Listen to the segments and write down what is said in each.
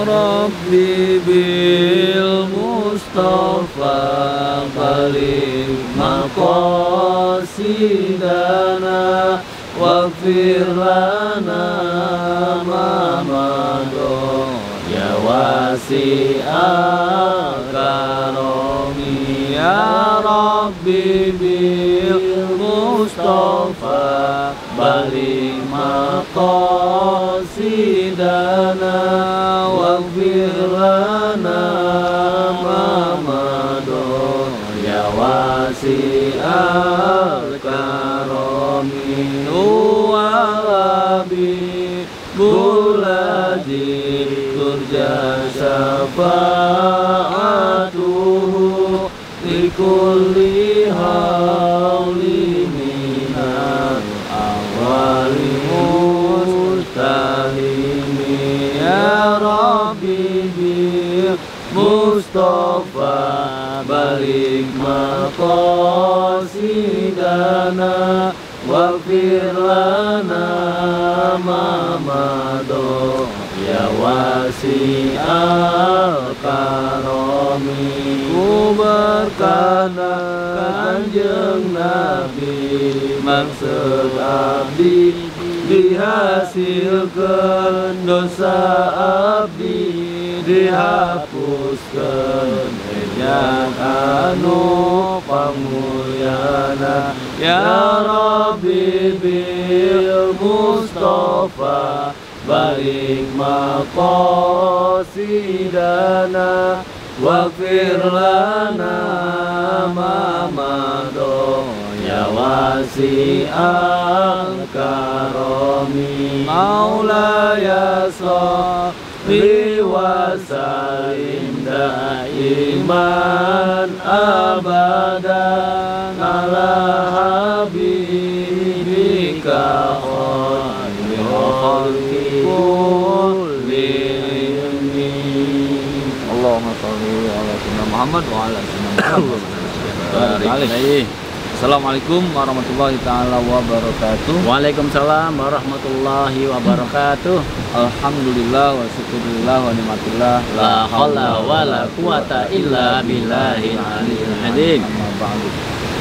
Rabbi bil Mustafa balik maqasidana waghfir lana ma madha ya wasi'al karami ya Rabbi bil Mustafa balik maqasidana waghfir lana ma madha ya wasi'al karami walabi buladi turja syafa'atuhu likulli hawli minal awali mustahimi ya Rabbi bil Mustafa balik maqasidana waghfir lana ma madha ya wasi'al karami ku berkana kanjeng Nabi maksud abdi dihasilkan dosa abdi dihapuskan ejak anu pamulyana ya Rabbi bil Mustafa balik maqasidana waghfir lana ma madha ya wasi'al karami maulaya sholli wa sallim daiman abadan ala habibika khairil khalqi kullihim. Allahumma sholli ala sayyidina Muhammad wa ala sayyidina Muhammad. Assalamualaikum warahmatullahi ta'ala wabarakatuh. Waalaikumsalam warahmatullahi wabarakatuh. Alhamdulillah wa syukurillah wa nikmatillah La haula wa la quwata illa billahil aliyyil azim.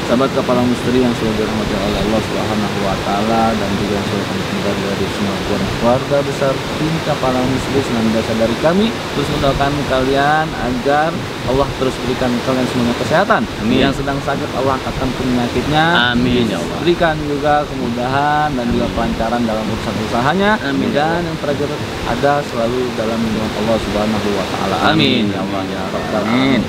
Sahabat kepala misteri yang selalu dirahmati oleh Allah Subhanahu wa taala dan juga yang selalu kami cintai dari semua keluarga besar tim kepala misteri senantiasa dari kami terus mendoakan kalian agar Allah terus berikan kalian semuanya kesehatan. Amin. Yang sedang sakit Allah angkatkan penyakitnya. Amin ya Allah. Berikan juga kemudahan dan juga kelancaran dalam urusan usahanya. Amin. Dan yang terakhir ada selalu dalam lindungan Allah Subhanahu wa taala. Amin ya Allah ya Rabbal alamin.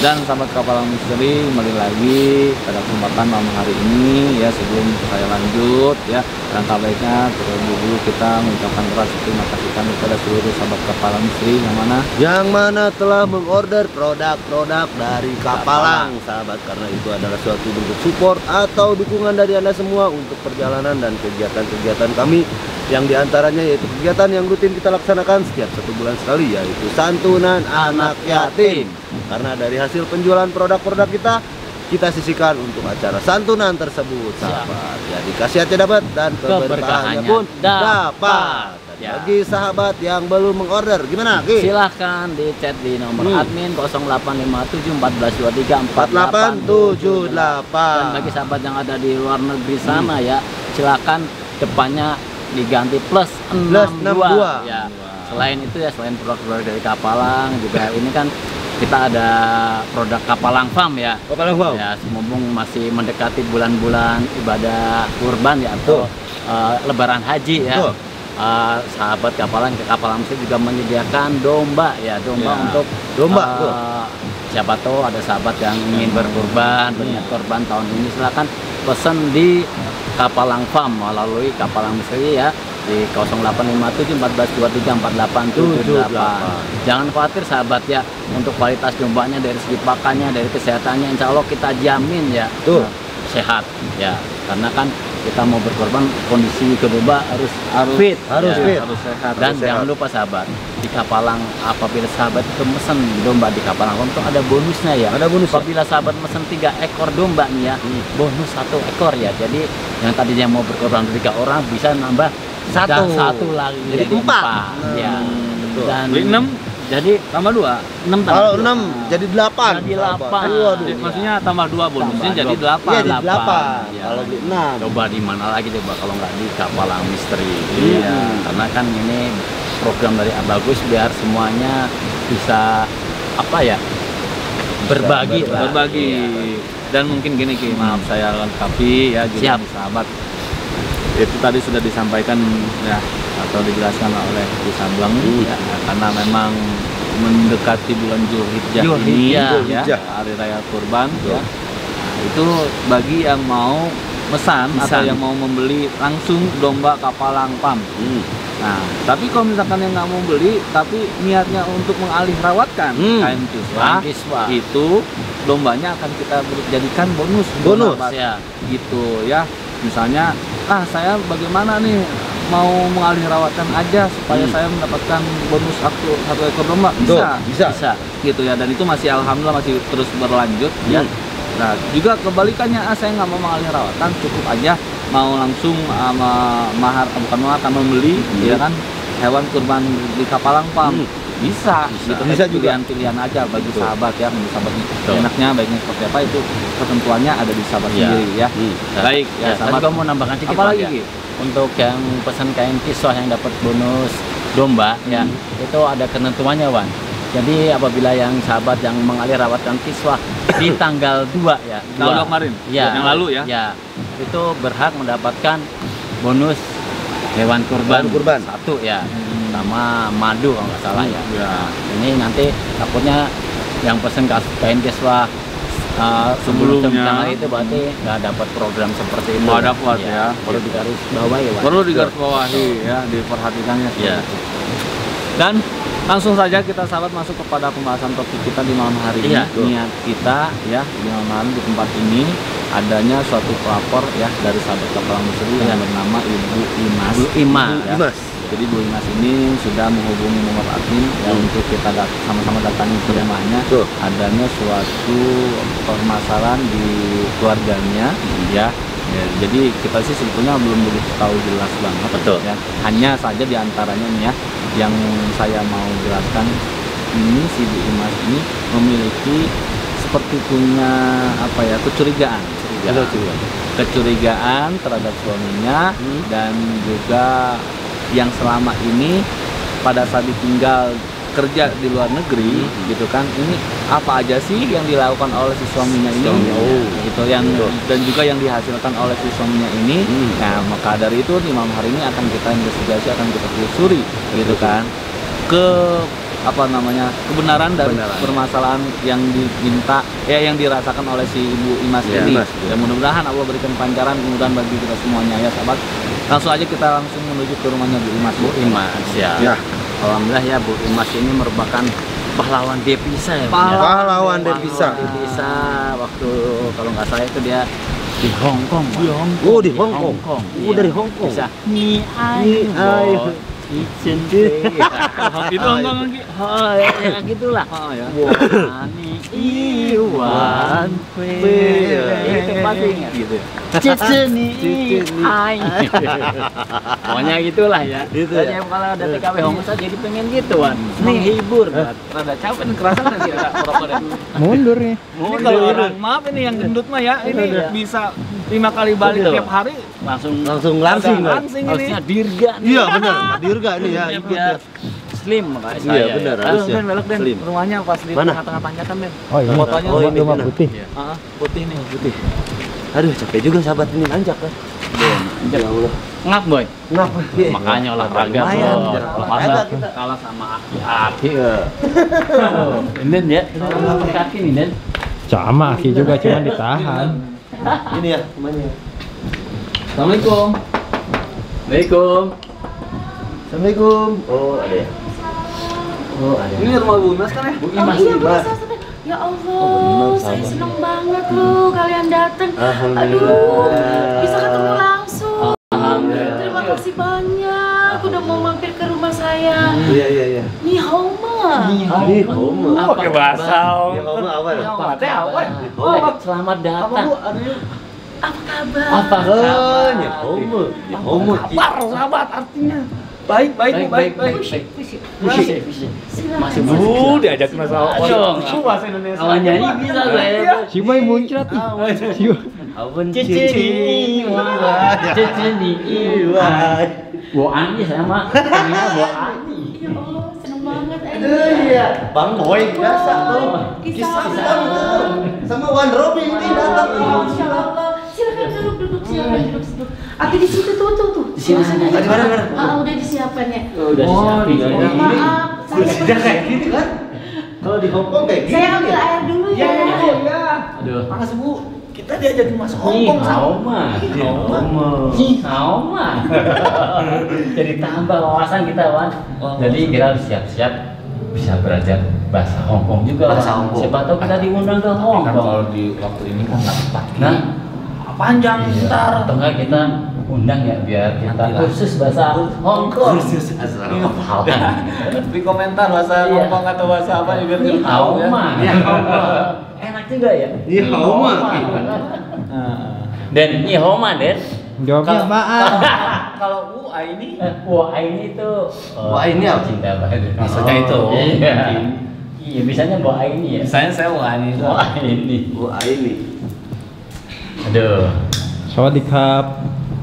Dan sahabat kepala misteri, kembali lagi pada kesempatan malam hari ini ya, sebelum saya lanjut ya, langkah baiknya terlebih dulu kita mengucapkan rasa terima kasih kami kepada seluruh sahabat kepala misteri yang mana telah mengorder produk-produk dari Kapalang, sahabat, karena itu adalah suatu bentuk support atau dukungan dari Anda semua untuk perjalanan dan kegiatan-kegiatan kami, yang diantaranya yaitu kegiatan yang rutin kita laksanakan setiap 1 bulan sekali, yaitu santunan anak yatim. Karena dari hasil penjualan produk-produk kita sisihkan untuk acara santunan tersebut, sahabat. Ya, dikasih hati dapat dan keberkahannya pun dapat. Ya. Bagi sahabat yang belum mengorder, gimana Ki? Silahkan di chat di nomor admin 0857 1423 4878. Dan bagi sahabat yang ada di luar negeri sana ya, silakan depannya diganti plus 62 ya. Selain itu ya, selain produk-produk dari Kapalang juga ini kan kita ada produk Kapalang Farm ya. Kapalang Farm. Ya, mumpung masih mendekati bulan-bulan ibadah kurban ya atau lebaran haji ya. Sahabat Kapalang ke Kapalang juga menyediakan domba ya, untuk siapa tahu ada sahabat yang ingin berkurban, berniat korban tahun ini, silakan pesan di Kapalang Farm melalui Kapalang Misteri ya di 0857 1423 4878. Jangan khawatir sahabat ya, untuk kualitas dombanya dari segi pakannya, dari kesehatannya, insya Allah kita jamin ya sehat ya, karena kan kita mau berkorban, kondisi domba harus fit, harus sehat. Dan jangan lupa sahabat, di Kapalang apabila sahabat itu mesen domba di Kapalang itu ada bonusnya ya. Ada bonus. Apabila sahabat mesen 3 ekor domba nih ya, bonus 1 ekor ya. Jadi yang tadinya mau berkorban 3 orang bisa nambah satu lagi jadi 4. Ya, betul. Dan beli 6 Jadi tambah 2. 6 Kalau 6 jadi 8. Jadi 8. Waduh. Maksudnya tambah 2 bonusnya Tambah jadi 2. 8. Iya, jadi 8. Ya. Kalau beli 6. Coba di mana lagi coba kalau nggak di Kapalang Misteri. Iya. Karena kan ini program dari Bagus biar semuanya bisa apa ya? Berbagi lah. Berbagi. Iya. Dan mungkin gini Ki, maaf saya lengkapi ya juga Siap. di sahabat. Itu tadi sudah disampaikan ya atau dijelaskan oleh Ki Sableng ya, karena memang mendekati bulan Zulhijjah ini Zulhijjah. ya, hari raya kurban ya. Nah, itu bagi yang mau mesan atau yang mau membeli langsung domba Kapalang Pam. Nah, tapi kalau misalkan yang nggak mau beli, tapi niatnya untuk mengalih rawatkan kain kiswah, itu dombanya akan kita jadikan bonus. Bonus ya. Gitu ya. Misalnya, saya bagaimana nih mau mengalih rawatkan aja supaya saya mendapatkan bonus satu ekor domba. Bisa. Gitu ya. Dan itu masih alhamdulillah masih terus berlanjut ya. Nah, juga kebalikannya, saya nggak mau mengalih rawatan, cukup aja mau langsung membeli ya kan hewan kurban di Kapalang Pam. Bisa gitu. Bisa juga. Pilihan aja bagi sahabat ya, menurut sahabat enaknya baiknya seperti apa itu ketentuannya ada di sahabat sendiri ya. Baik ya, sahabat. Juga mau nambahkan sedikit apalagi ya. Untuk yang pesan kain kiswah yang dapat bonus domba ya, itu ada ketentuannya, Wan. Jadi apabila yang sahabat yang mengalih rawatkan kiswah di tanggal 2 ya, tanggal 2 kemarin, ya, yang lalu ya, itu berhak mendapatkan bonus hewan kurban satu ya, sama madu kalau nggak salah ya. Nah, ini nanti takutnya yang pesen kain kiswah sebelumnya itu berarti nggak dapat program seperti itu. Nggak dapat ya. Perlu digaris bawahi ya, Wan. Perlu digaris bawahi ya, diperhatikannya. Ya. Dan langsung saja kita sahabat masuk kepada pembahasan topik kita di malam hari ini. Niat kita ya di malam hari di tempat ini adanya suatu pelapor ya dari sahabat Kapalang Misteri yang bernama Ibu Imas. Imas. Jadi Bu Imas ini sudah menghubungi nomor admin ya untuk kita sama-sama datangi ke rumahnya. Adanya suatu permasalahan di keluarganya ya. Jadi kita sih sebetulnya belum begitu tahu jelas banget. Betul. Ya. Hanya saja diantaranya nih ya yang saya mau jelaskan, ini si Bu Imas ini memiliki seperti punya kecurigaan terhadap suaminya dan juga yang selama ini pada saat ditinggal kerja di luar negeri gitu kan, ini apa aja sih yang dilakukan oleh si suaminya ini gitu yang dan juga yang dihasilkan oleh si suaminya ini. Nah, maka dari itu di malam hari ini akan kita investigasi, akan kita telusuri gitu kan ke kebenaran dari permasalahan yang diminta yang dirasakan oleh si Ibu Imas ini. Dan mudah-mudahan Allah berikan pancaran, mudah-mudahan bagi kita semuanya ya sahabat. Langsung aja kita langsung menuju ke rumahnya Bu Imas. Bu Imas ya. Alhamdulillah ya, Bu Imas ini merupakan pahlawan devisa ya. Pahlawan devisa. Waktu kalau nggak salah itu dia di Hong Kong. Di Hong Kong. Dari Hong Kong. Bisa. Ni ai kitchen itu Hong Kong lagi. Ya gitulah. Ya. Ani iwan itu pasti ingat gitu. Ceceni ai. Pokoknya gitulah ya. Tanya kalau ada TKW Hong Kong jadi pengen gituan. Menghibur. Rada capek nih, kerasa nggak sih rokoknya? Mundur nih. Ini kalau orang maaf ini yang gendut mah ya, ini bisa 5 kali balik tiap hari langsing ini. Harusnya dirga nih. Iya benar, dirga nih ya, ikut ya. Slim makanya. Iya benar, harusnya belok Den, slim. rumahnya pas di Mana? tengah-tengah tanjakan Den. Oh iya. Fotonya Rumah putih. putih nih, putih. Aduh, capek juga sahabat ini nanjak kan. Ya Allah. Ngap boy. Kenapa? Makanya olahraga bro. Masa kalah sama aki ya. Inden ya. Kaki nih Den. Sama Aki juga cuma ditahan. Ini ya, temannya. Assalamualaikum. Waalaikumsalam. Assalamualaikum. Oh, ada ya. Ini rumah Bu Imas kan ya? Bu Iya, bener. Ya Allah, saya seneng banget loh kalian datang. Aduh, bisa ketemu langsung. Terima kasih banyak, udah mau mampir ke rumah saya. Iya. Ni hao ma. Pakai bahasa. Apa? Selamat datang. Apa kabar? Apa kabar? Homo. Kabar sahabat artinya. Baik. Masih Diajak masalah bahasa Indonesia. Kawan nyanyi bisa saya. Si Boy muncrat nih. Si Boy. Cicini iwai. Boani sama. Namanya Boani. Ya Allah, seneng banget. Iya, Bang Boy biasa tuh. Kisah Sama Wan Robi ini datang. Masya Allah. Silakan duduk. Silakan duduk. Aku di situ tuh. Di sini. Di mana? Udah disiapkan ya. Udah disiapin. Maaf, Sudah kayak gini kan? Kalau di Hong Kong kayak gini. saya ambil air dulu ya. Aduh. Makasih Bu. Kita diajakin masuk Hong Ni Kong hao ma. Ni hao ma. Jadi tambah wawasan kita, Wan. Jadi kita harus siap-siap bisa belajar bahasa Hong Kong juga. Bahasa Wan. Hong Kong. Siapa tahu kita diundang ke Hong Kan Kong. kalau di waktu ini kan nggak tepat. Nah, Panjang ntar. atau enggak kita undang ya biar kita kursus bahasa Hong Kong. Kursus bahasa Ini hafal. Di komentar bahasa Iya. Hong Kong atau bahasa apa ya biar Ni dia tahu hao ya. ma. Ni hao ma. Enak juga ya. Ni hao ma. Dan ni hao ma, Den. Jawabnya apaan? Kalau ini Wah ini tuh Wah, ini apa? cinta banget. Maksudnya itu. Iya. Iya, bisanya wah ini ya. misalnya saya ini Wah ini. Wah, ini. Aduh. Sawadee krap.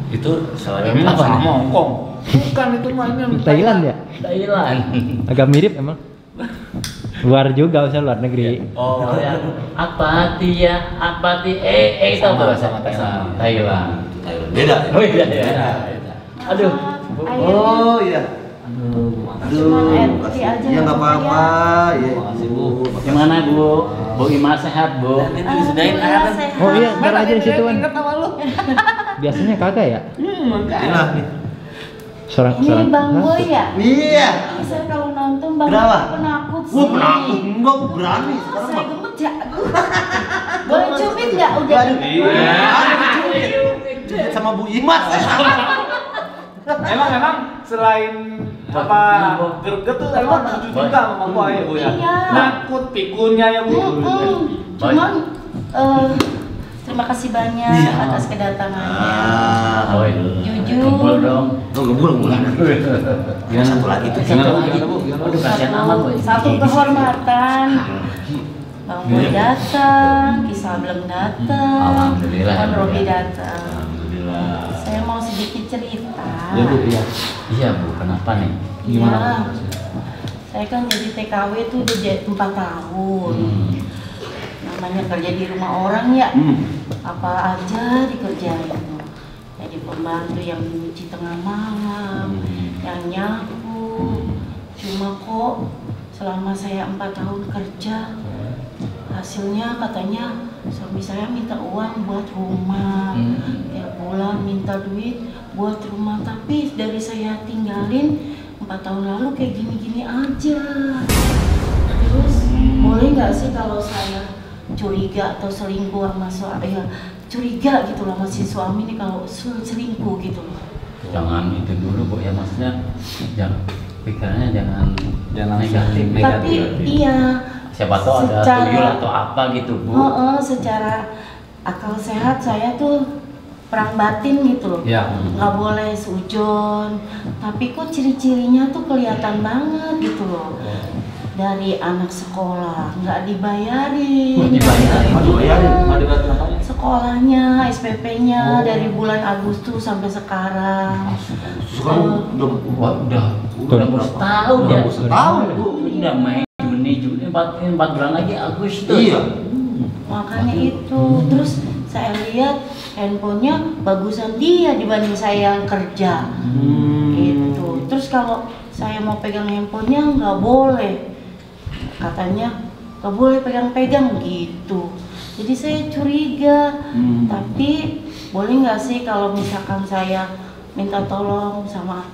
itu Soalnya apa apa? Hong Kong. Bukan itu mah ini Thailand ya? Thailand. Agak mirip emang. Luar juga, usah luar negeri. Oh ya. Apati itu apa bahasa Thailand. Beda. Oh iya ya. Aduh. Oh iya. Cuman air putih aja. Ya nggak apa-apa. Ya. Makasih, Bu. Gimana Bu? Bu Ima sehat Bu? Alhamdulillah sehat. Oh iya, ntar aja di situ kan. Biasanya kagak ya? Inilah nih. Ini Bang Boy ya? Iya. Saya kalau nonton Bang Kenapa? Boy penakut sih. Wah, penakut. Enggak berani sekarang Saya mah. gemet ya. Boleh cubit nggak? Udah. Cubit sama Bu Imas. Emang selain apa gerget tuh emang tujuh juga sama gua ya Bu ya. Iya. Nakut pikunnya ya Bu. Cuman terima kasih banyak atas kedatangannya. Oh, Jujur. Kumpul dong. Oh, gebul. Ya satu lagi tuh. Satu lagi. Aduh kasihan amat Bu. Satu kehormatan. Bang Boy datang, Kisah belum datang, Alhamdulillah. Wan Robi datang. Alhamdulillah. Saya mau sedikit cerita. Ya Bu, iya. Iya Bu, kenapa nih? Iya. Saya kan jadi TKW itu udah 4 tahun. Namanya kerja di rumah orang ya, apa aja dikerjain. Jadi pembantu yang nyuci tengah malam, yang nyapu. Cuma kok selama saya 4 tahun kerja, hasilnya katanya suami saya minta uang buat rumah, tiap bulan minta duit buat rumah, tapi dari saya tinggalin 4 tahun lalu kayak gini-gini aja. Terus boleh nggak sih kalau saya curiga atau selingkuh sama suami, ya curiga gitu loh masih suami nih kalau selingkuh gitu loh. Jangan itu dulu Bu ya, maksudnya jangan pikirannya jangan negatif. Tapi iya. Siapa tahu ada tuyul atau apa gitu Bu. Secara akal sehat saya tuh perang batin gitu loh. Ya. Nggak boleh sujon, tapi kok ciri-cirinya tuh kelihatan banget gitu loh. Dari anak sekolah nggak dibayarin. Sekolahnya, SPP-nya dari bulan Agustus sampai sekarang. Sekarang udah setahun ya. Udah main Juni 4 bulan lagi Agustus. Iya. Makanya itu, terus saya lihat handphonenya bagusan dia dibanding saya yang kerja. Gitu. Terus kalau saya mau pegang handphonenya nggak boleh, katanya nggak boleh pegang-pegang gitu. Jadi saya curiga. Tapi boleh nggak sih kalau misalkan saya minta tolong sama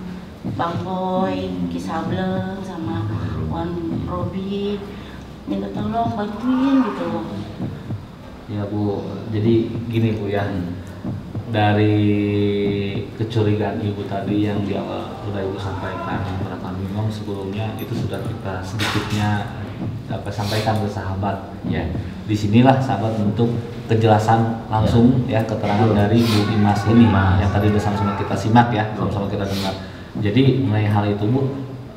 Bang Boy, Kisableng, sama Wan Robi, minta tolong bantuin gitu loh. Ya Bu, jadi gini Bu ya, dari kecurigaan Ibu tadi yang di awal sudah Ibu sampaikan beberapa minggu sebelumnya, itu sudah kita sedikitnya sampaikan ke sahabat ya. Disinilah sahabat untuk kejelasan langsung ya keterangan dari Bu Imas ini yang tadi udah sama-sama kita simak ya, sama-sama kita dengar. Jadi mengenai hal itu Bu,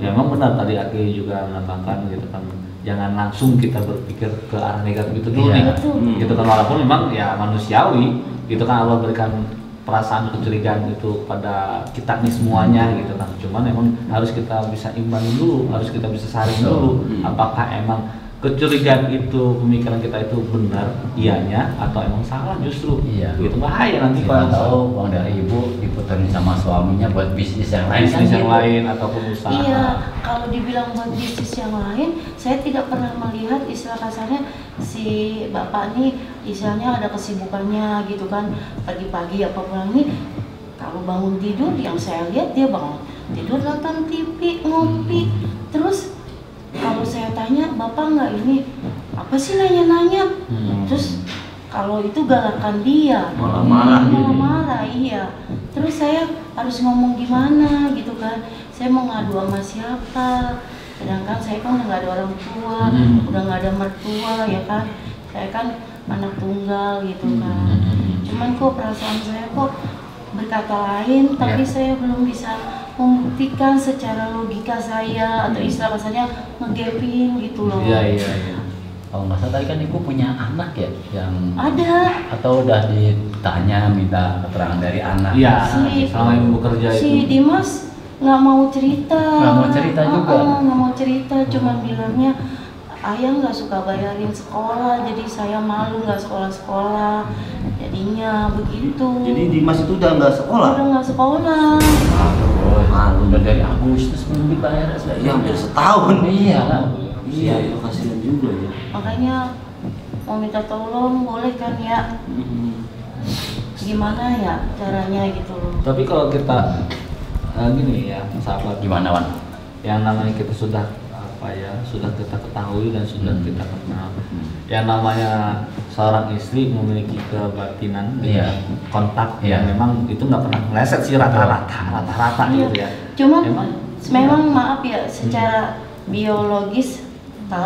ya memang benar tadi Aki juga menambahkan gitu kan, jangan langsung kita berpikir ke arah negatif itu dulu nih, gitu kan, walaupun memang ya manusiawi, gitu kan, Allah berikan perasaan kecurigaan itu pada kita nih semuanya gitu kan, cuman memang harus kita bisa imbangin dulu, harus kita bisa saring dulu, apakah emang kecurigaan itu, pemikiran kita itu benar ianya atau emang salah justru. Gitu bahaya nanti kita tahu uang dari ibu diputerin sama suaminya buat bisnis yang lain, ataupun usaha. Iya, kalau dibilang buat bisnis yang lain, saya tidak pernah melihat istilah kasarnya si bapak nih istilahnya ada kesibukannya gitu kan, pagi-pagi apa pulang nih, kalau bangun tidur yang saya lihat dia bangun tidur nonton TV, ngopi, terus kalau saya tanya, bapak nggak ini apa sih nanya-nanya? Terus kalau itu galakan dia, marah, iya. Terus saya harus ngomong gimana gitu kan? Saya mau ngadu sama siapa? Sedangkan saya kan udah nggak ada orang tua, udah nggak ada mertua ya kan? Saya kan anak tunggal gitu kan. Cuman kok perasaan saya kok berkata lain, tapi saya belum bisa membuktikan secara logika saya atau istilah kasarnya ngegapin gitu loh. Iya. Kalau nggak salah tadi kan ibu punya anak ya yang ada, atau udah ditanya minta keterangan dari anak. Iya. Selama ibu bekerja itu. Si Dimas nggak mau cerita. Nggak mau cerita juga. Nggak mau cerita, cuman bilangnya ayah nggak suka bayarin sekolah, jadi saya malu nggak sekolah. Jadinya begitu. Jadi Dimas itu udah nggak sekolah? Udah nggak sekolah. Malu udah dari Agustus belum dibayar. Ya hampir setahun. Iya lah. Iya, itu kasihan juga ya. Makanya mau minta tolong boleh kan ya? Gimana ya caranya gitu loh. Tapi kalau kita gini ya sahabat, Gimana Wan? yang namanya kita sudah sudah kita ketahui dan sudah kita kenal, yang namanya seorang istri memiliki kebatinan, kontak yang memang itu nggak pernah meleset sih, rata-rata gitu ya. Cuman memang maaf ya, secara biologis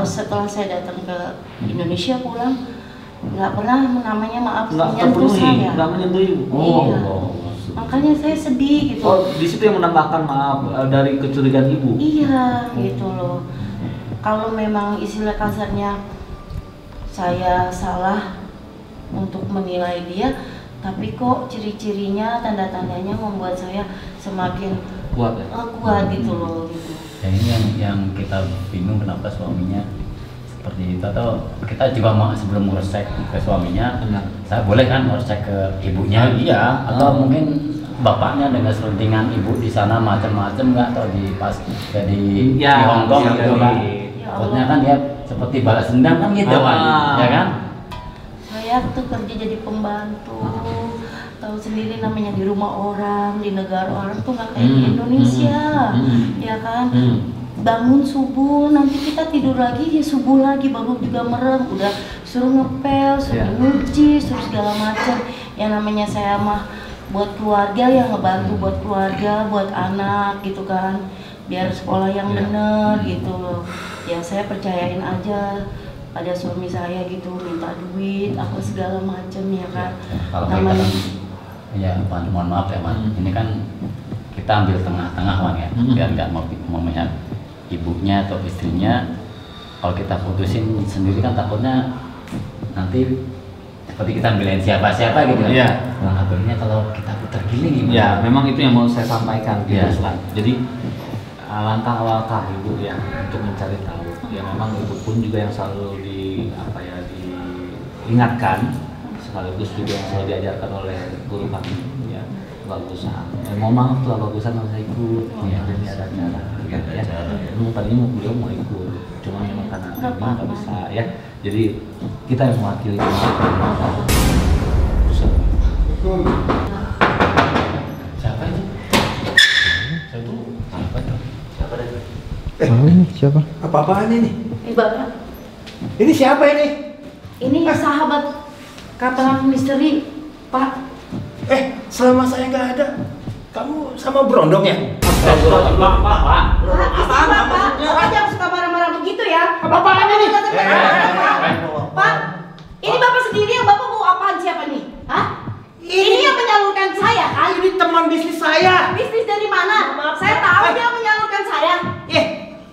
setelah saya datang ke Indonesia pulang nggak pernah namanya maaf menyentuh saya. Nggak menyentuh ibu. Makanya saya sedih gitu. Oh, di situ yang menambahkan maaf dari kecurigaan ibu. Iya, gitu loh. Kalau memang istilah kasarnya saya salah untuk menilai dia, tapi kok ciri-cirinya, tanda-tandanya membuat saya semakin kuat ya? Kuat gitu loh gitu. Ya ini yang kita bingung kenapa suaminya seperti itu, atau kita juga mau sebelum ngurus cek ke suaminya, saya boleh kan ngurus cek ke ibunya, atau mungkin bapaknya dengan seruntingan ibu di sana macam-macam nggak, atau di pas jadi di Hongkong gitu kan, takutnya kan dia seperti balas dendam kan gitu kan, ya kan? Saya tuh kerja jadi pembantu, tahu sendiri namanya di rumah orang, di negara orang tuh nggak kayak di Indonesia, ya kan? Bangun subuh, nanti kita tidur lagi ya subuh lagi, baru juga merem, udah suruh ngepel, suruh nyuci, suruh segala macam. Yang namanya saya mah buat keluarga, yang ngebantu buat keluarga, buat anak gitu kan, biar sekolah yang bener gitu loh. Ya saya percayain aja pada suami saya gitu, minta duit apa segala macam ya kan. Kalau namanya mohon maaf ya Man, ini kan kita ambil tengah-tengah Wan ya, biar nggak memihak ibunya atau istrinya. Kalau kita putusin sendiri kan takutnya nanti seperti kita ambilin siapa-siapa gitu kan. Nah, akhirnya kalau kita putar gini gimana? Ya, memang itu yang mau saya sampaikan gitu Ustaz. Jadi langkah awal ibu ya untuk mencari tahu. Ya memang itu pun juga yang selalu diingatkan, sekaligus juga yang selalu diajarkan oleh guru kami ya. Bagusan, mau maaf tuh bagusan nggak bisa ikut, ini ada acara, ya. Tadinya beliau mau ikut, cuma memang karena nggak bisa ya. Jadi kita yang mewakili. Siapa itu? Ini siapa? Apa-apaan ini? Bapak, Ini siapa ini? ini sahabat kapalan misteri, Pak. Selama saya nggak ada, kamu sama Brondong ya? Pak, jangan suka marah-marah begitu ya. Apa-apaan ini? Pak, ini Bapak sendiri yang Bapak mau apaan siapa nih? Hah? Ini yang menyalurkan saya kan? Ini teman bisnis saya. Bisnis dari mana? Saya Tahu dia menyalurkan saya?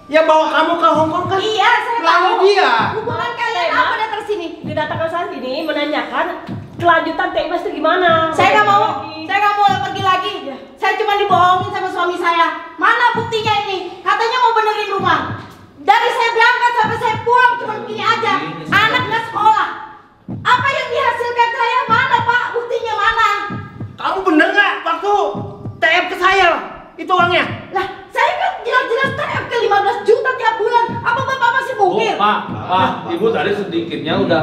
Yang bawa kamu ke Hong Kong kan? Iya, saya tahu. Lalu dia. Hubungan kalian apa datang sini? Didatangkan saya sini menanyakan kelanjutan Teh Imas itu gimana? Saya nggak mau pergi lagi. Saya cuma dibohongin sama suami saya. Mana buktinya ini? Katanya mau benerin rumah. Dari saya berangkat sampai saya pulang cuma begini aja. Anak nggak sekolah. Apa yang dihasilkan saya? Mana Pak? Buktinya mana? Kamu bener nggak waktu TF ke saya? Itu uangnya? Lah, saya kan jelas-jelas TF ke 15 juta tiap bulan. Apa Bapak masih mungkin? Pak, Ibu tadi sedikitnya udah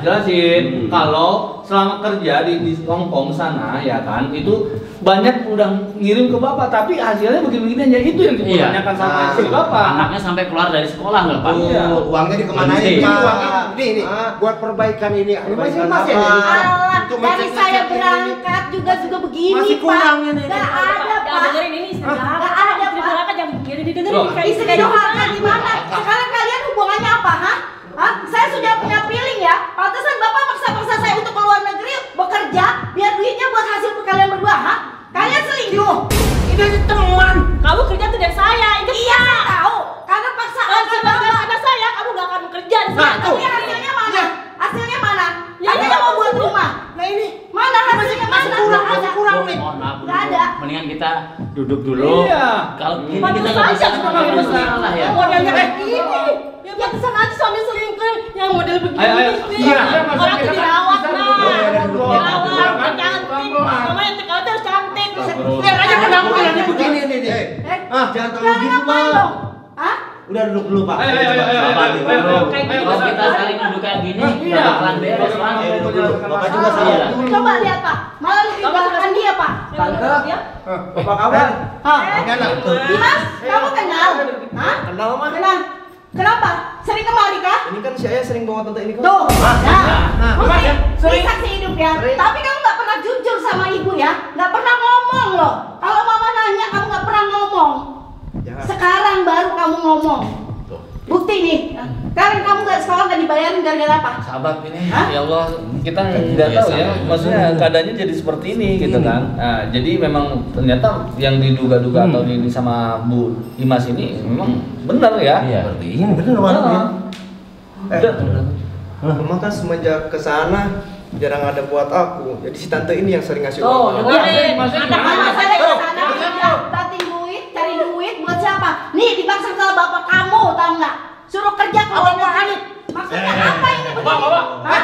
jelasin kalau selama kerja di Hong Kong sana ya kan itu banyak udah ngirim ke Bapak tapi hasilnya begini-begini aja itu yang dipertanyakan sama istri Bapak. Anaknya sampai keluar dari sekolah loh Pak. Uangnya dikemanain Ini. Pak? Ini buat perbaikan ini. Masih Allah, dari saya berangkat juga begini masih Pak. kurang ini. Gak ada Pak. dengerin ini istri Gak ada Pak. yang didengerin Istri durhaka gimana? Sekarang kalian hubungannya apa, ha? Saya sudah punya feeling ya. Pantesan Bapak maksa-maksa saya untuk keluar negeri bekerja biar duitnya buat hasil kalian berdua, ha? Kalian selingkuh. Ini teman. Kamu kerja tuh dari saya. Itu Iya, saya tahu. Karena paksaan Bapak. karena saya kamu gak akan bekerja di sini. Tapi hasilnya mana? Hasilnya mana? Katanya mau buat rumah. Nah ini Mana hasilnya? Mana? masih kurang nih. Mohon maaf Nggak ada. Mendingan kita duduk dulu. Iya. Kalau ini Pantes kita nggak bisa aja sebenarnya masalah ya. Modelnya kayak gini. Ya pantesan aja suami selingkuh yang model begini. Ayo. Iya. Orang tuh dirawat nah. Dirawat. Dirawat, cantik. Mama yang tegal tuh cantik. Lihat aja kenapa ini begini nih. Jangan terlalu gitu Pak. Hah? Udah duduk dulu Pak. Ayo. Kalau kita saling duduk kayak gini, nggak bakalan beres Pak. Bapak juga sama. Coba lihat Pak. Malah lebih galakkan dia Pak. Tante. Bapak kabar? Dimas, kamu kenal? Hah? Kenal mah. Kenal. Kenapa? Sering kemari kah? Ini kan saya sering bawa tante ini kok. Tuh. Nah, bukti. Sering. Ini saksi hidup ya. Sering. Tapi kamu nggak pernah jujur sama ibu ya. Nggak pernah ngomong loh. Kalau mama nanya kamu nggak pernah ngomong. Sekarang baru kamu ngomong. Bukti nih. Kalian kamu nggak sekolah nggak dibayarin gara-gara apa? Sahabat ini, ya Allah, kita nggak tahu ya, maksudnya keadaannya jadi seperti ini gitu kan. Nah, jadi memang ternyata yang diduga-duga atau ini sama Bu Imas ini memang benar ya. Seperti ini bener Pak. Mama kan semenjak kesana jarang ada buat aku. Jadi si tante ini yang sering ngasih Oh, uang. dengerin. Mama saya ke sana kerja, duit, cari duit buat siapa? Nih dipaksa sama bapak kamu, tahu nggak? Suruh kerja ke luar negeri. Maksudnya apa ini begini? Hah?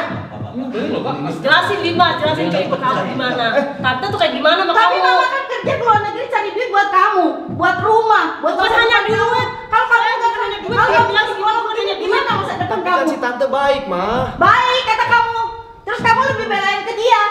Jelasin Dimas, jelasin ke ibu kamu gimana. Tante tuh kayak gimana sama Tapi kamu? mama kan kerja ke luar negeri cari duit buat kamu, buat rumah, buat Bukan hanya duit. Kalau kamu nggak hanya duit, kalau kamu bilang gimana bukan hanya gimana masa depan Tapi kan kamu? si tante baik, mah. Baik kata kamu. Terus kamu lebih belain ke dia.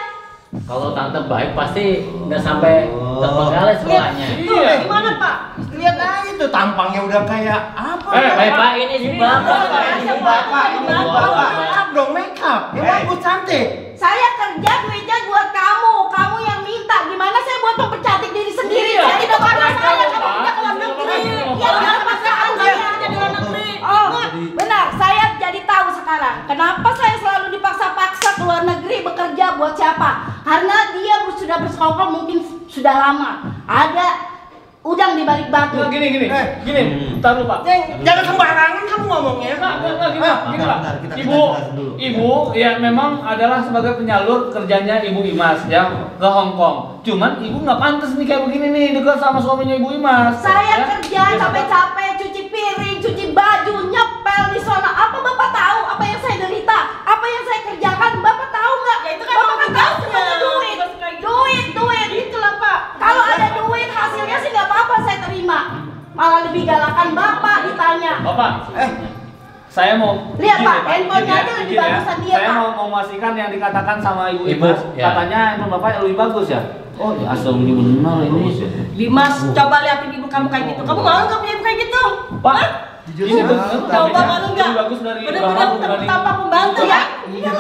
Kalau tante baik pasti nggak sampai terbengkalai sekolahnya. Tuh, gimana Pak? Lihat aja tuh tampangnya udah kayak apa? Pak ini si bapak. Ini bapak, ini bapak. Makeup dong, makeup. Yang bagus cantik. Saya kerja duitnya buat kamu, kamu yang minta. Gimana saya buat mempercantik diri sendiri? Saya tidak pernah saya kamu kerja ke luar negeri. Ya udah pasangan saya kerja di luar negeri. Oh, benar. Saya jadi tahu sekarang. Kenapa saya selalu dipaksa-paksa ke luar negeri bekerja buat siapa? Karena dia sudah bersekongkol mungkin sudah lama. Ada udang di balik batu. Nah, gini, taruh Pak. Jangan sembarangan kamu ngomongnya. Gini Pak. Ibu, ya memang adalah sebagai penyalur kerjanya Ibu Imas ya ke Hong Kong. Cuman Ibu nggak pantas nih kayak begini nih dekat sama suaminya Ibu Imas. Saya kerja capek-capek, cuci piring, cuci baju, nyepel di sana. Apa Bapak tahu apa yang saya derita? Apa yang saya kerjakan? Bapak tahu nggak? Ya itu kan Bapak kan tahu tugasnya. semuanya duit. Duit. Itulah Pak. Kalau ada duit hasilnya sih nggak apa-apa saya terima. Malah lebih galakan Bapak ditanya. Bapak, saya mau Lihat, izin Pak, ya, handphonenya izin aja lebih izin ya. bagusan dia, Saya Pak. mau memastikan yang dikatakan sama Ibu Ibu, Imas, ya. katanya handphone Bapak yang lebih bagus ya. Oh, ya asal ini benar ini. Dimas, coba liatin ibu kamu kayak gitu. Kamu malu nggak punya ibu kayak gitu? Pak, ini benar. Coba malu nggak? Lebih bagus dari Bener-bener dibanding- tanpa pembantu ya? Iya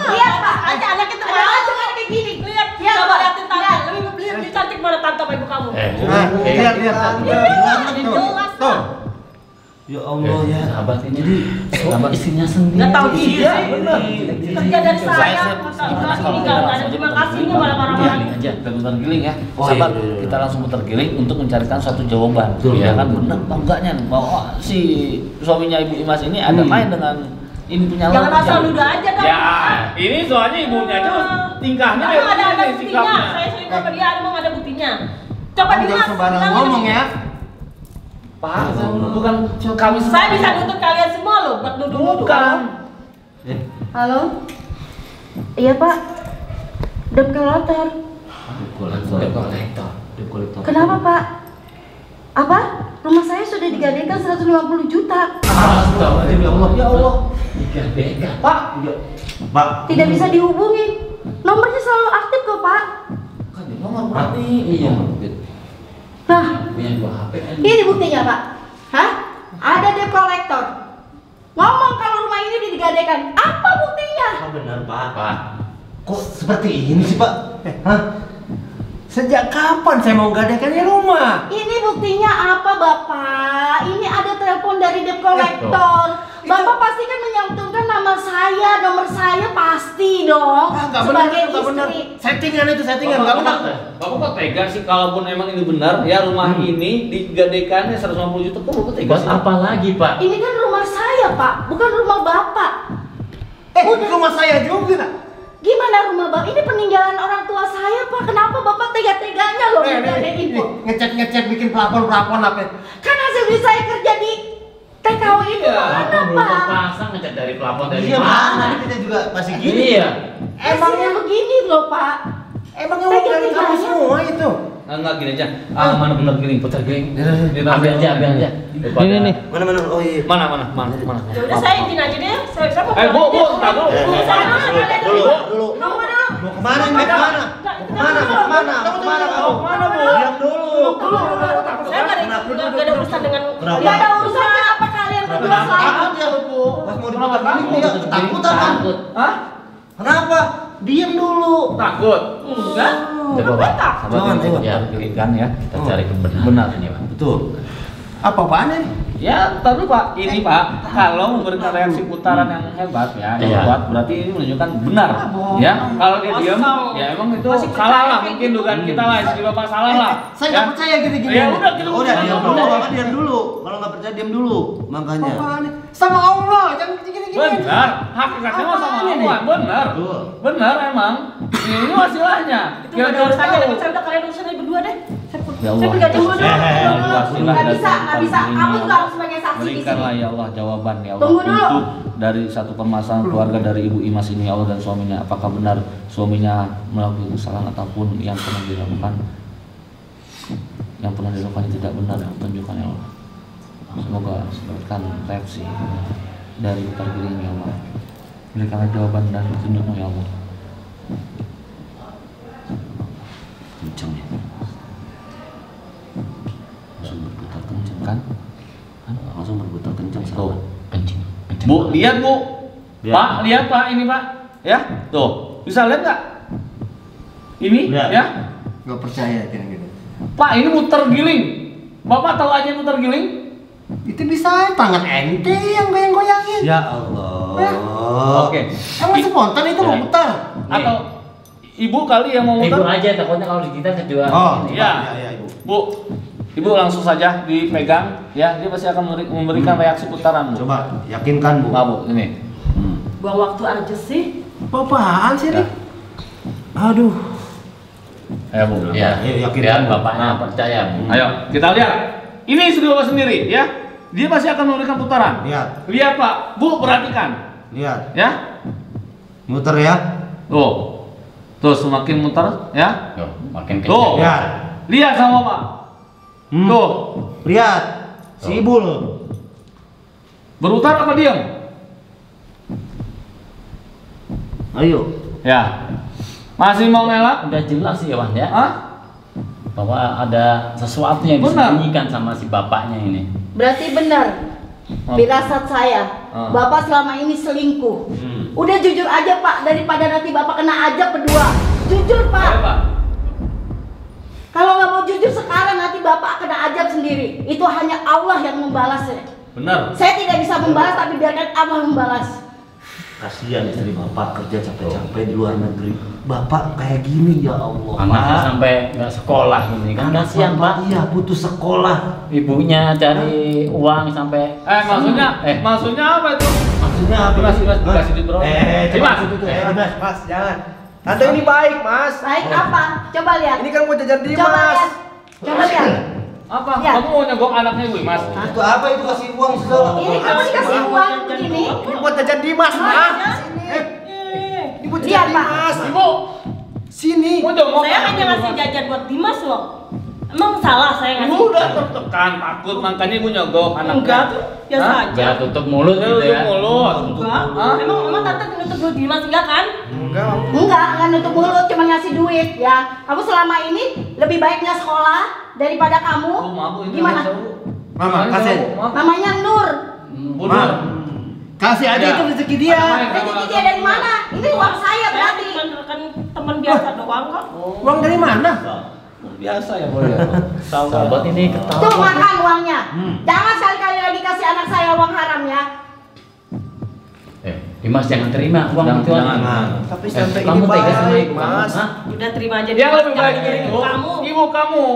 Pak. Aja anak kita Ada aja kan kayak gini. Lihat, Iya, coba Pak. liatin tante. Lihat. Lebih cantik mana tante apa ibu kamu? Lihat. Jelas Tuh. Pak. Ya Allah ya. Sahabat ini sama istrinya sendiri. Nggak tahu diri Iya, sih. benar. Kerja dari saya, ini nggak ada terima kasihnya malah marah-marah. Giling aja, kita putar giling ya. Oh, Sahabat, iya, iya. kita langsung putar giling untuk mencarikan suatu jawaban. Betul, Ya kan betul. benar apa enggaknya bahwa si suaminya Ibu Imas ini ada main dengan ini punya Jangan lawan. asal nuduh aja kan. Ya, ini soalnya ibunya tuh tingkahnya Emang ada ini buktinya. Saya selingkuh sama dia, emang ada buktinya. Coba Jangan dimas. sembarang ngomong ya. Pak, bukan kami Saya bisa nuntut kalian semua loh buat nuduh-nuduh. bukan. Halo? Iya Pak. Debt collector. Kolektor. Kenapa Pak? Apa? Rumah saya sudah digadaikan 150 juta. Astagfirullahaladzim, ya Allah. Ya Allah. Digadaikan. Pak, Pak. Tidak bisa dihubungi. Nomornya selalu aktif kok Pak. kan di nomor berarti. Iya. Nah, Punya 2 HP. ini buktinya Pak. Hah? Ada debt collector. Ngomong kalau rumah ini digadaikan. Apa buktinya? Oh, benar Pak. Pak. Kok seperti ini sih Pak? Hah? Sejak kapan saya mau gadaikan rumah? Ini buktinya apa Bapak? Ini ada telepon dari debt collector. Bapak pasti kan menyantumkan nama saya, nomor saya pasti dong. Nggak benar, sebagai nggak benar. istri. Settingan itu settingan, nggak benar. Bapak kok tega sih kalaupun emang ini benar ya rumah ini digadaikannya 150 juta kok Bapak tega Buat sih? apa lagi, Pak? Ini kan rumah saya Pak, bukan rumah Bapak. Rumah saya juga. Gimana rumah Bapak? Ini peninggalan orang tua saya Pak. Kenapa Bapak tega-teganya loh ngegadein Ibu? Ngecek ngecek bikin pelapor apa? Kan hasil saya kerja di TKW itu mana Belum Pak? terpasang ngecat dari pelapor dari Iya mana? mana kita juga pasti gini. Iya. Emangnya begini loh Pak. Emangnya uang dari kamu semua itu? Enggak gini aja. Mana benar giling, putar giling. Ambil aja. Ini nih. Mana? Oh iya. Mana? Ya udah saya izin aja deh. Saya mau Bu, pulang tar aja. dulu. Dulu. Nunggu dulu. Mau kemana? Mau kemana? Mau kemana kamu? Diam dulu. Saya nggak ada urusan dengan Kenapa? Gak ada urusannya apa kalian berdua selalu. Takut ya Bu. Pas mau diputar balik dia ketakutan kan? Hah? Kenapa? Diam dulu. Takut? enggak. Coba Pak. Sahabat Jangan, ini, ayo. ya, pilihkan ya. Kita cari kebenaran. Benar. Ini, Pak. Betul. Apa-apaan ini? Ya, tar dulu Pak. Ini Pak, kalau memberikan reaksi putaran yang hebat ya, yang Iya. kuat, berarti ini menunjukkan benar. Ya, kalau dia diam, ya emang itu salah lah. Mungkin dugaan kita lah, istri Bapak salah lah. Saya Ya. nggak percaya gini-gini. Ya udah, kita Udah diam dulu, Udah. Bapak diam dulu. Kalau nggak percaya diam dulu. Makanya. Apaan ini? Sama Allah, jangan gini-gini. Benar, hakikatnya mah sama Allah. Benar, Betul. benar emang. Ini masalahnya. Itu nggak ada urusannya dengan saya, udah kalian urusan aja berdua deh. Ya Saya pergi aja dulu. Nggak bisa. Kamu juga harus sebagai saksi di Berikanlah sini. ya Allah jawaban ya Allah Tunggu dulu. untuk dari satu permasalahan keluarga dari Ibu Imas ini ya Allah dan suaminya, apakah benar suaminya melakukan kesalahan ataupun yang pernah dilakukan tidak benar, tunjukkan ya Allah. Semoga berikan reaksi dari putar giling ya Allah. Berikanlah jawaban dan tunjukkan ya Allah. Kencang ya. Langsung berputar kencang kan? Langsung berputar kencang sahabat. Kencing. Bu, lihat Bu. Lihat. Pak, lihat Pak, ini Pak. Ya, tuh. Bisa lihat nggak? Ini, Lihat. ya. Nggak percaya gini-gini. Pak, ini muter giling. Bapak tahu aja muter giling? Itu bisa tangan ente yang goyang-goyangin. Ya Allah. Oke. Emang spontan itu mau putar? Atau Ibu kali yang mau Ibu muter? aja, takutnya kalau di kita kejual. Oh, Iya. iya, Ibu. Bu, Ibu langsung saja dipegang, ya. Dia pasti akan memberikan reaksi putaran, Bu. Coba yakinkan Bu. Nggak, Bu, ini. Buang waktu aja sih. Apaan sih ini? Aduh. Ayo, Bu. Ya, Ayo, yakin. biar bapaknya percaya. Bu. Ayo, kita lihat. Ini istri Bapak sendiri, ya. Dia pasti akan memberikan putaran. Lihat, Lihat Pak, Bu perhatikan, lihat. ya. Muter ya. Tuh semakin muter, ya. Tuh, makin Tuh. kencang. Lihat. Lihat sama Pak. Tuh, Lihat. Si Ibu loh. berputar apa diam? Ayo. Ya. Masih mau ngelak? Udah jelas sih ya, Wan ya. Hah? Bahwa ada sesuatu yang Benar. disembunyikan sama si bapaknya ini. Berarti benar. Firasat saya, Bapak selama ini selingkuh. Udah jujur aja Pak, daripada nanti Bapak kena ajab berdua. Jujur Pak. Ayo, Pak. Kalau nggak mau jujur sekarang nanti Bapak kena ajab sendiri. Itu hanya Allah yang membalasnya. Benar. Saya tidak bisa membalas, tapi biarkan abang membalas. Kasihan istri bapak kerja capek-capek di luar negeri. Bapak kayak gini ya Allah. Anaknya sampai nggak sekolah ini kan kasihan Pak. Iya, putus sekolah. Ibunya cari uang sampai. Maksudnya apa itu? Maksudnya apa? Dimas dikasih duit berapa? Dimas. Mas, jangan. Tante ini baik, Mas. Baik apa? Coba lihat. Ini kan mau jajan Coba Dimas. lihat. Coba lihat. Apa? Ya. Kamu mau nyogok anaknya Ibu, Mas? Itu apa itu kasih uang segala? Ini kamu dikasih uang begini. Ini buat jajan Dimas, Mas. Ini buat Lihat, jajan Pak. Dimas. Ibu, Sini. mau jogok. Saya hanya ngasih jajan buat Dimas loh. Emang salah saya ngasih? Ibu udah tertekan, takut, makanya Ibu nyogok anaknya. Enggak tuh, biasa aja. Biar tutup mulut gitu ya. Mulut. Enggak. Emang tante nutup duit Dimas enggak kan? Enggak nutup mulut, cuma ngasih duit ya. Kamu selama ini lebih baik nggak sekolah daripada kamu. Gimana? Mama, kasih. Namanya Nur. Nur. Kasih aja itu rezeki dia. Rezeki dia dari mana? Ini uang saya berarti. Kan teman biasa doang kok. Uang dari mana? Biasa ya boleh. Sahabat ini ketawa. Tuh makan uangnya. Jangan sekali-kali lagi kasih anak saya uang haram ya. Dimas jangan terima uang itu. Jangan. Tapi tante ini Kamu tega sama baik, ibu kamu? Mas. Hah? Udah terima aja. Yang lebih Jangan baik jadi itu kamu. ibu kamu.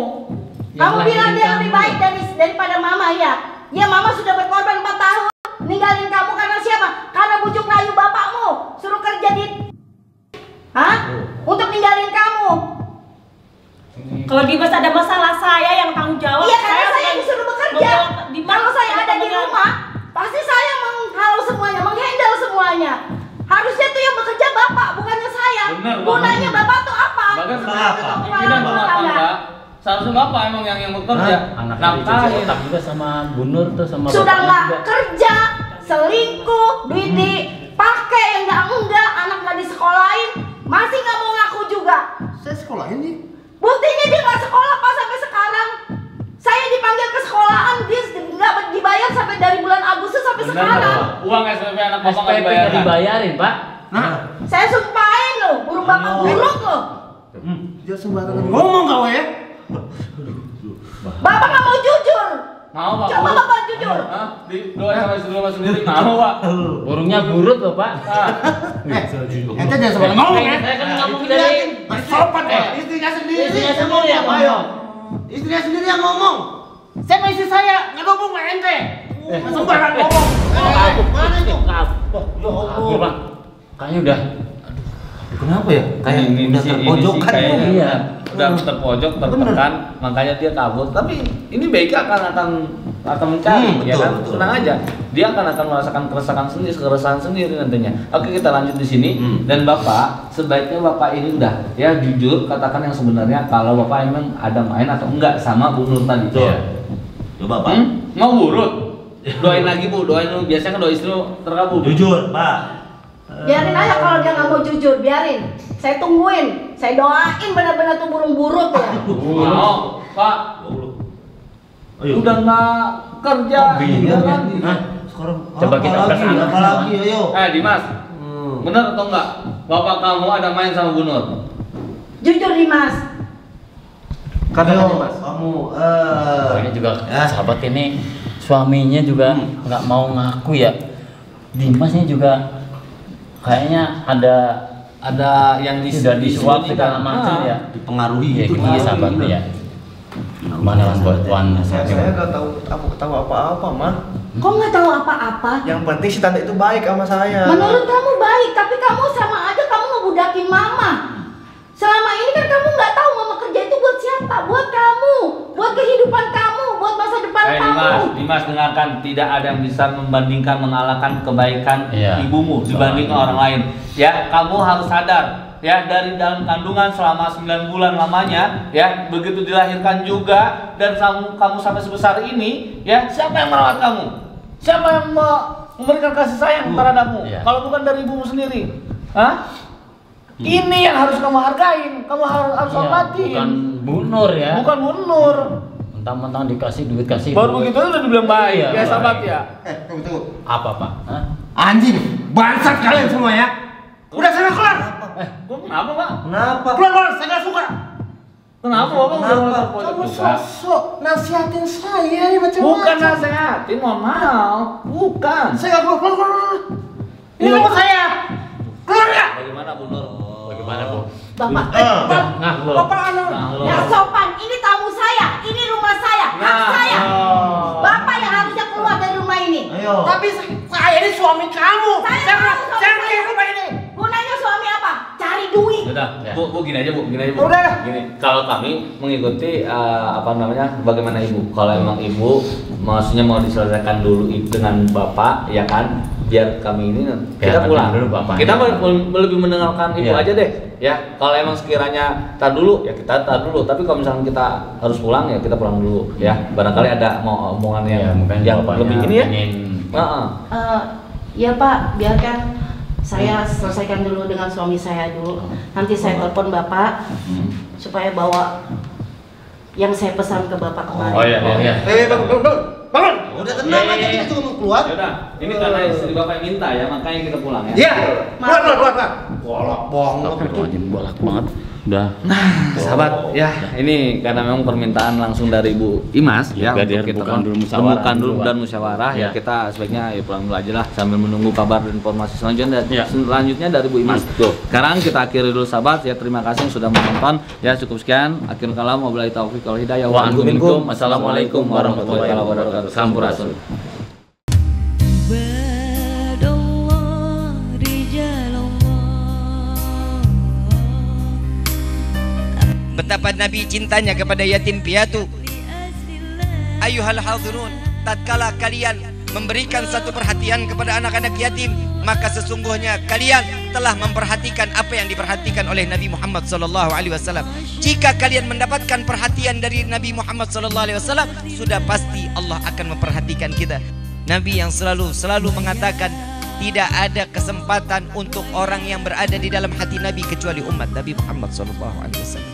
Kamu bilang dia lebih baik daripada mama ya? Ya mama sudah berkorban 4 tahun ninggalin kamu karena siapa? Karena bujuk rayu bapakmu suruh kerja di untuk ninggalin kamu. Kalau Dimas ada masalah saya yang tanggung jawab. Iya karena saya yang disuruh bekerja. Kalau saya ada di rumah, pasti saya menghalau semuanya, menghandle semuanya. Harusnya tuh yang bekerja bapak, bukannya saya. Bener, Gunanya bapak tuh apa? Bagas Kenapa? Ini kan rumah tangga. Seharusnya bapak emang yang bekerja. Anaknya dicuci otak juga sama Bu Nur tuh sama Sudah bapaknya nggak juga. kerja, selingkuh, duit dipakai yang enggak, anak nggak disekolahin, masih nggak mau ngaku juga. Saya sekolah ini. Buktinya dia nggak sekolah pas sampai sekarang. Saya dipanggil ke sekolahan, dia nggak dibayar sampai dari bulan Agustus sampai sekarang. Uang SPP anak bapak nggak SPP dibayar. nggak dibayarin Pak. Saya sumpahin loh, burung bapak buruk loh. Dia sembarangan ngomong kau ya. Bapak nggak mau jujur. Mau pak. Coba bapak jujur. Hah? Di doa sama istri rumah sendiri mau pak. Burungnya burut loh Pak. Ente jangan sembarangan ngomong ya. Saya kan ngomong dari Sopan ya. Istrinya sendiri. istrinya sendiri yang ngomong. Istrinya sendiri yang ngomong. Saya sama istri saya nggak ngomong sama ente. Sembarang ngomong. Mana itu? Kabur Pak. Kayaknya udah. Kenapa ya? Kayak udah terpojokan. Iya. Udah terpojok, tertekan, makanya dia kabur. Tapi ini BK akan mencari, ya kan? Betul. Tenang aja. Dia akan merasakan keresahan sendiri nantinya. Oke, kita lanjut di sini. Dan Bapak, sebaiknya Bapak ini udah ya jujur katakan yang sebenarnya kalau Bapak emang ada main atau enggak sama Bu Nur tadi. Betul. Coba Pak. Mau urut? Doain lagi Bu, doain lu. Biasanya kan doa istri lu terkabul. Jujur Pak. Biarin aja kalau dia nggak mau jujur, biarin. Saya tungguin, saya doain benar-benar tuh burung burut ya. Mau, Pak. Ayo. Udah nggak kerja, Iya kan? Sekarang Coba kita lagi? kesana. Apa lagi? Ayo. Dimas, bener atau enggak? Bapak kamu ada main sama Bu Nur? Jujur Dimas. Katakan Ayo, Mas. kamu Ini juga sahabat ini suaminya juga nggak mau ngaku ya. Dimasnya juga kayaknya ada yang sudah disuap segala macam ya. dipengaruhi Ya itu gini ya sahabat ya. Mana buat tuan Saya nggak tahu apa-apa, Mah. Kok nggak tahu apa-apa? Yang penting si tante itu baik sama saya. Menurut kamu baik, tapi kamu sama aja kamu ngebudakin mama. Selama ini kan kamu nggak tahu mama kerja itu buat siapa? Buat kamu, buat kehidupan kamu, buat masa depan kamu. Dimas dengarkan, tidak ada yang bisa membandingkan mengalahkan kebaikan Iya. ibumu dibandingkan orang lain. Ya, kamu harus sadar. Ya, dari dalam kandungan selama 9 bulan lamanya, ya, begitu dilahirkan juga dan kamu sampai sebesar ini, ya, siapa yang merawat kamu? Siapa yang memberikan kasih sayang terhadapmu? Iya. Kalau bukan dari ibumu sendiri. Hah? Ini yang harus kamu hargain, kamu harus hormati. Bukan Bu Nur ya. Bukan Bu Nur. Mentang-mentang dikasih duit kasih. Baru begitu udah dibilang baik, Iya, ya sahabat baik. ya. Tunggu. Apa Pak? Hah? Anjing, bangsat kalian semua ya. Udah sana keluar. Kenapa Pak? Kenapa? Keluar, saya nggak suka. Kenapa Bapak udah ngelamar pojok Kamu juga? sosok nasihatin saya ya macam-macam. Bukan nasehatin, mohon maaf. Bukan. Saya nggak keluar. Ini rumah saya. Keluar ya. Bagaimana Bu Nur? Bagaimana, Bu? Bapak, Bapak anu. yang sopan, ini tamu saya, ini rumah saya, hak saya. Bapak yang harusnya keluar dari rumah ini. Ayo. Tapi saya ini suami kamu. Saya Saya di rumah ini. Gunanya suami apa? Cari duit. Udah, Bu, gini aja Bu. Udah. Gini, kalau kami mengikuti bagaimana Ibu. Kalau emang Ibu maksudnya mau diselesaikan dulu dengan Bapak, ya kan? Biar kami ini kita pulang dulu Bapaknya. Kita lebih mendengarkan Ibu aja deh, ya. Kalau emang sekiranya tar dulu, ya kita tar dulu. Tapi kalau misalnya kita harus pulang, ya kita pulang dulu, ya. Barangkali ada mau omongan yang lebih ini ya. Ya Pak, biarkan saya selesaikan dulu dengan suami saya dulu. Nanti saya telepon Bapak supaya bawa yang saya pesan ke Bapak kemarin. Oh iya. Bangun. Udah tenang aja, kita juga mau keluar. Yaudah, ini karena istri Bapak yang minta ya, makanya kita pulang ya. Iya. Keluar. Bolak Bolak banget. Udah. Sahabat, ya ini karena memang permintaan langsung dari Ibu Imas ya, Biar untuk kita rembukan dulu musyawarah. rembukan dulu dan musyawarah ya. Kita sebaiknya ya pulang dulu aja lah sambil menunggu kabar dan informasi selanjutnya dari Bu Imas. Sekarang kita akhiri dulu sahabat ya, terima kasih yang sudah menonton ya, cukup sekian. Akhirul kalam, wabillahi taufiq wal hidayah. Waalaikumsalam. Assalamualaikum warahmatullahi wabarakatuh. Sampurasun. Betapa Nabi cintanya kepada yatim piatu. Ayuhal hadirun, tatkala kalian memberikan satu perhatian kepada anak-anak yatim, maka sesungguhnya kalian telah memperhatikan apa yang diperhatikan oleh Nabi Muhammad SAW. Jika kalian mendapatkan perhatian dari Nabi Muhammad SAW, sudah pasti Allah akan memperhatikan kita. Nabi yang selalu mengatakan, tidak ada kesempatan untuk orang yang berada di dalam hati Nabi kecuali umat Nabi Muhammad SAW.